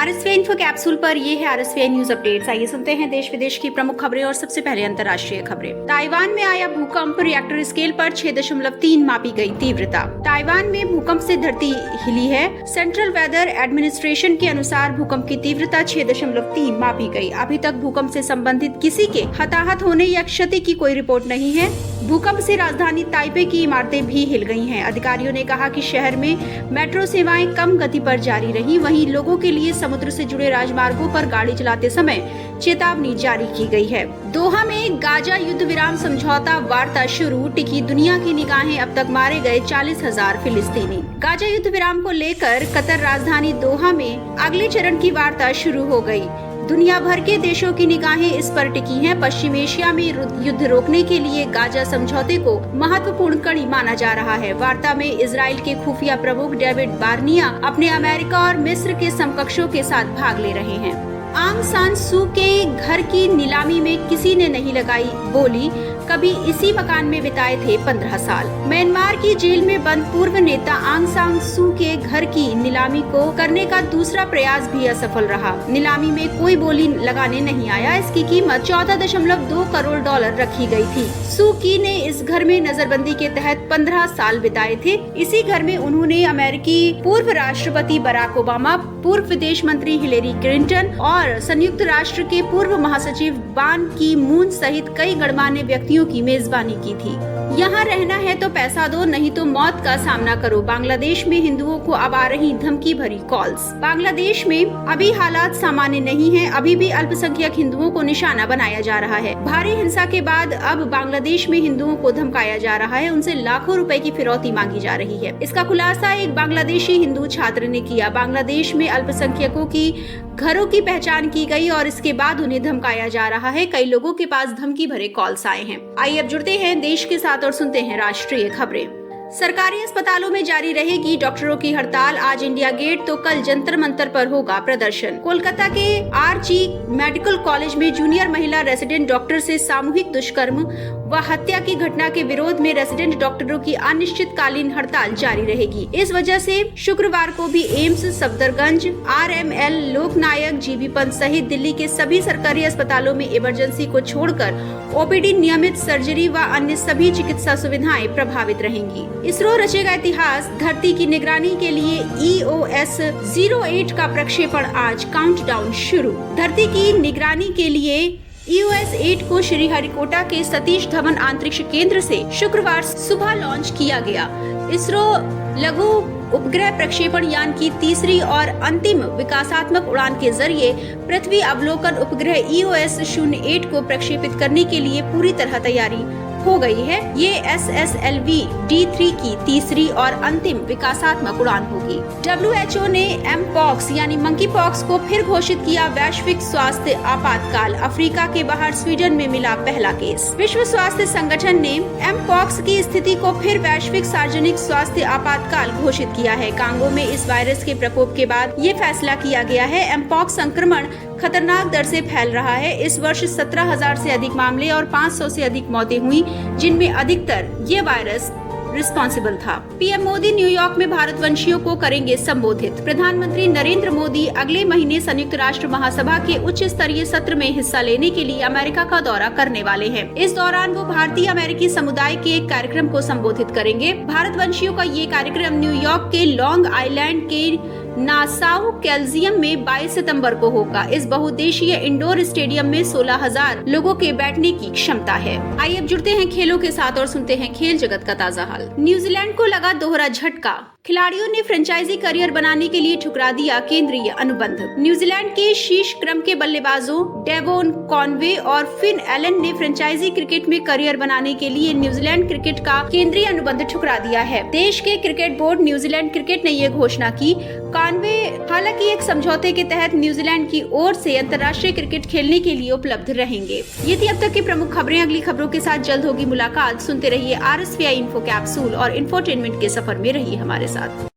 आरएसवीआई info capsule पर ये है आरएसवीआई न्यूज अपडेट्स। आइए सुनते हैं देश विदेश की प्रमुख खबरें और सबसे पहले अंतर्राष्ट्रीय खबरें। ताइवान में आया भूकंप, रिएक्टर स्केल पर 6.3 मापी गई तीव्रता। ताइवान में भूकंप से धरती हिली है। सेंट्रल वेदर एडमिनिस्ट्रेशन के अनुसार भूकंप की तीव्रता 6.3 मापी गई। अभी तक भूकंप से संबंधित किसी के हताहत होने या क्षति की कोई रिपोर्ट नहीं है। भूकंप से राजधानी ताइपे की इमारतें भी हिल गई हैं। अधिकारियों ने कहा कि शहर में मेट्रो सेवाएं कम गति पर जारी रही। वहीं लोगों के लिए समुद्र से जुड़े राजमार्गों पर गाड़ी चलाते समय चेतावनी जारी की गई है। दोहा में गाजा युद्ध विराम समझौता वार्ता शुरू, टिकी दुनिया की निगाहें। अब तक मारे गए 40,000 फिलिस्तीनी। गाजा युद्ध विराम को लेकर कतर राजधानी दोहा में अगले चरण की वार्ता शुरू हो गई। दुनिया भर के देशों की निगाहें इस पर टिकी हैं। पश्चिम एशिया में युद्ध रोकने के लिए गाजा समझौते को महत्वपूर्ण कड़ी माना जा रहा है। वार्ता में इजराइल के खुफिया प्रमुख डेविड बार्निया अपने अमेरिका और मिस्र के समकक्षों के साथ भाग ले रहे हैं। आंग सान सू के घर की नीलामी में किसी ने नहीं लगाई बोली, कभी इसी मकान में बिताए थे 15 साल। म्यांमार की जेल में बंद पूर्व नेता आंग सान सू के घर की नीलामी को करने का दूसरा प्रयास भी असफल रहा। नीलामी में कोई बोली लगाने नहीं आया। इसकी कीमत $14.2 करोड़ रखी गई थी। सू की ने इस घर में नजरबंदी के तहत 15 साल बिताए थे। इसी घर में उन्होंने अमेरिकी पूर्व राष्ट्रपति बराक ओबामा, पूर्व विदेश मंत्री हिलेरी क्लिंटन और संयुक्त राष्ट्र के पूर्व महासचिव बान की मून सहित कई गणमान्य व्यक्तियों की मेजबानी की थी। यहाँ रहना है तो पैसा दो, नहीं तो मौत का सामना करो। बांग्लादेश में हिंदुओं को अब आ रही धमकी भरी कॉल्स। बांग्लादेश में अभी हालात सामान्य नहीं है। अभी भी अल्पसंख्यक हिंदुओं को निशाना बनाया जा रहा है। भारी हिंसा के बाद अब बांग्लादेश में हिंदुओं को धमकाया जा रहा है। उनसे लाखों रुपए की फिरौती मांगी जा रही है। इसका खुलासा एक बांग्लादेशी हिंदू छात्र ने किया। बांग्लादेश में अल्पसंख्यकों की घरों की पहचान की गई और इसके बाद उन्हें धमकाया जा रहा है। कई लोगों के पास धमकी भरे कॉल्स आए हैं। आइए अब जुड़ते हैं देश के साथ और सुनते हैं राष्ट्रीय खबरें। सरकारी अस्पतालों में जारी रहेगी डॉक्टरों की हड़ताल। आज इंडिया गेट तो कल जंतर मंतर पर होगा प्रदर्शन। कोलकाता के आरजी मेडिकल कॉलेज में जूनियर महिला रेसिडेंट डॉक्टर से सामूहिक दुष्कर्म व हत्या की घटना के विरोध में रेसिडेंट डॉक्टरों की अनिश्चितकालीन हड़ताल जारी रहेगी। इस वजह से शुक्रवार को भी एम्स, सफदरगंज, आरएमएल, लोकनायक, जीबी पंत सहित दिल्ली के सभी सरकारी अस्पतालों में इमरजेंसी को छोड़कर ओपीडी, नियमित सर्जरी व अन्य सभी चिकित्सा सुविधाएं प्रभावित रहेंगी। इसरो रचेगा इतिहास। धरती की निगरानी के लिए EOS 08 का प्रक्षेपण आज, काउंटडाउन शुरू। धरती की निगरानी के लिए EOS 8 को श्रीहरिकोटा के सतीश धवन अंतरिक्ष केंद्र से शुक्रवार सुबह लॉन्च किया गया। इसरो लघु उपग्रह प्रक्षेपण यान की तीसरी और अंतिम विकासात्मक उड़ान के जरिए पृथ्वी अवलोकन उपग्रह EOS 08 को प्रक्षेपित करने के लिए पूरी तरह तैयारी हो गई है। ये SSLV D3 की तीसरी और अंतिम विकासात्मक उड़ान होगी। WHO ने M-Pox यानी मंकी पॉक्स को फिर घोषित किया वैश्विक स्वास्थ्य आपातकाल। अफ्रीका के बाहर स्वीडन में मिला पहला केस। विश्व स्वास्थ्य संगठन ने M-Pox की स्थिति को फिर वैश्विक सार्वजनिक स्वास्थ्य आपातकाल घोषित किया है। कांगो में इस वायरस के प्रकोप के बाद ये फैसला किया गया है। M-Pox संक्रमण खतरनाक दर से फैल रहा है। इस वर्ष 17,000 से अधिक मामले और 500 से अधिक मौतें हुई, जिनमें अधिकतर ये वायरस रिस्पॉन्सिबल था। पीएम मोदी न्यूयॉर्क में भारतवंशियों को करेंगे संबोधित। प्रधानमंत्री नरेंद्र मोदी अगले महीने संयुक्त राष्ट्र महासभा के उच्च स्तरीय सत्र में हिस्सा लेने के लिए अमेरिका का दौरा करने वाले हैं। इस दौरान वो भारतीय अमेरिकी समुदाय के एक कार्यक्रम को संबोधित करेंगे। भारतवंशियों का ये कार्यक्रम न्यूयॉर्क के लॉन्ग आइलैंड के नासाउ कैल्जियम में 22 सितंबर को होगा। इस बहुउद्देशीय इंडोर स्टेडियम में 16,000 लोगों के बैठने की क्षमता है। आइए अब जुड़ते हैं खेलों के साथ और सुनते हैं खेल जगत का ताजा हाल। न्यूजीलैंड को लगा दोहरा झटका। खिलाड़ियों ने फ्रेंचाइजी करियर बनाने के लिए ठुकरा दिया केंद्रीय अनुबंध। न्यूजीलैंड के शीर्ष क्रम के बल्लेबाजों डेवोन कॉनवे और फिन एलन ने फ्रेंचाइजी क्रिकेट में करियर बनाने के लिए न्यूजीलैंड क्रिकेट का केंद्रीय अनुबंध ठुकरा दिया है। देश के क्रिकेट बोर्ड न्यूजीलैंड क्रिकेट ने ये घोषणा की। कॉनवे हालांकि एक समझौते के तहत न्यूजीलैंड की ओर से अंतर्राष्ट्रीय क्रिकेट खेलने के लिए उपलब्ध रहेंगे। ये थी अब तक की प्रमुख खबरें। अगली खबरों के साथ जल्द होगी मुलाकात। सुनते रहिए RSVI इन्फो कैप्सूल और इंफोटेनमेंट के सफर में रहिए हमारे साथ।